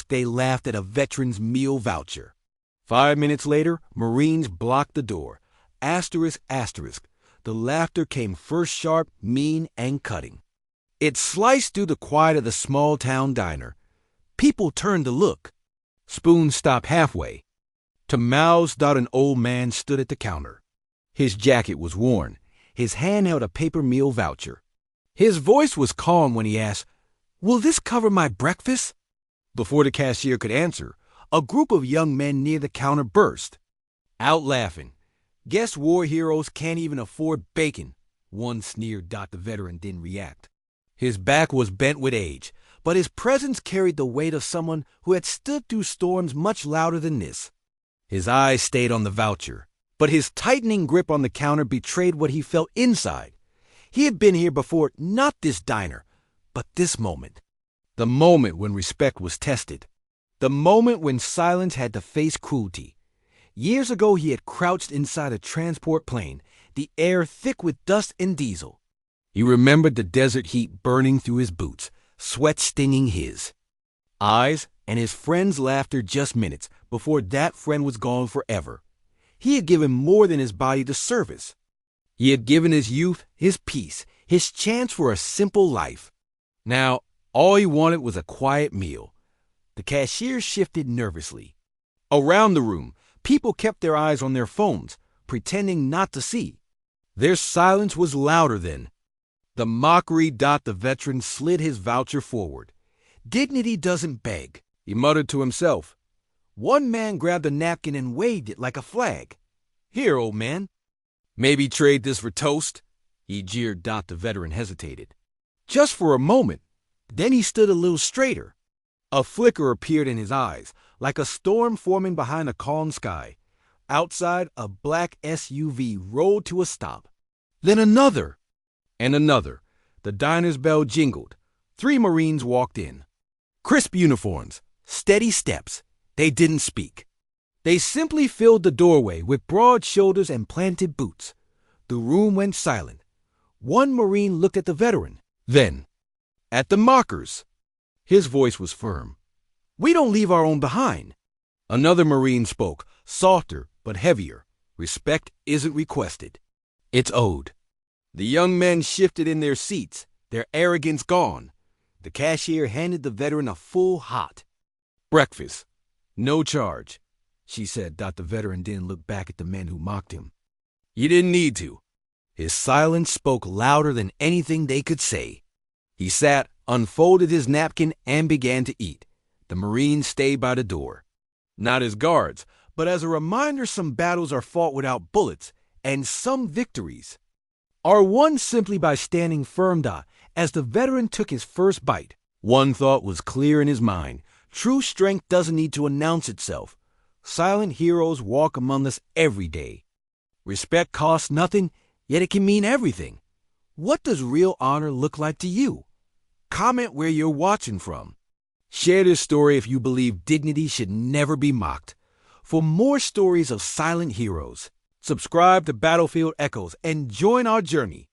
They laughed at a veteran's meal voucher. 5 minutes later, Marines blocked the door. The laughter came first sharp, mean, and cutting. It sliced through the quiet of the small-town diner. People turned to look. Spoon stopped halfway. To Mouth's an old man stood at the counter. His jacket was worn. His hand held a paper meal voucher. His voice was calm when he asked, "Will this cover my breakfast?" Before the cashier could answer, a group of young men near the counter burst out laughing. "Guess war heroes can't even afford bacon," one sneered. The veteran didn't react. His back was bent with age, but his presence carried the weight of someone who had stood through storms much louder than this. His eyes stayed on the voucher, but his tightening grip on the counter betrayed what he felt inside. He had been here before, not this diner, but this moment. The moment when respect was tested. The moment when silence had to face cruelty. Years ago, he had crouched inside a transport plane, the air thick with dust and diesel. He remembered the desert heat burning through his boots, sweat stinging his eyes, and his friend's laughter just minutes before that friend was gone forever. He had given more than his body to service. He had given his youth, his peace, his chance for a simple life. Now, all he wanted was a quiet meal. The cashier shifted nervously. Around the room, people kept their eyes on their phones, pretending not to see. Their silence was louder then. The mockery. The veteran slid his voucher forward. "Dignity doesn't beg," he muttered to himself. One man grabbed a napkin and waved it like a flag. "Here, old man. Maybe trade this for toast?" he jeered. The veteran hesitated. Just for a moment. Then he stood a little straighter. A flicker appeared in his eyes, like a storm forming behind a calm sky. Outside, a black SUV rolled to a stop. Then another. And another. The diner's bell jingled. 3 Marines walked in. Crisp uniforms, steady steps. They didn't speak. They simply filled the doorway with broad shoulders and planted boots. The room went silent. One Marine looked at the veteran, then at the mockers. His voice was firm. "We don't leave our own behind." Another Marine spoke, softer but heavier. "Respect isn't requested. It's owed." The young men shifted in their seats, their arrogance gone. The cashier handed the veteran a full hot breakfast. "No charge," she said. The veteran didn't look back at the men who mocked him. "You didn't need to." His silence spoke louder than anything they could say. He sat, unfolded his napkin, and began to eat. The Marines stayed by the door. Not as guards, but as a reminder some battles are fought without bullets, and some victories are won simply by standing firm. As the veteran took his first bite, one thought was clear in his mind. True strength doesn't need to announce itself. Silent heroes walk among us every day. Respect costs nothing, yet it can mean everything. What does real honor look like to you? Comment where you're watching from. Share this story if you believe dignity should never be mocked. For more stories of silent heroes, subscribe to Battlefield Echoes and join our journey.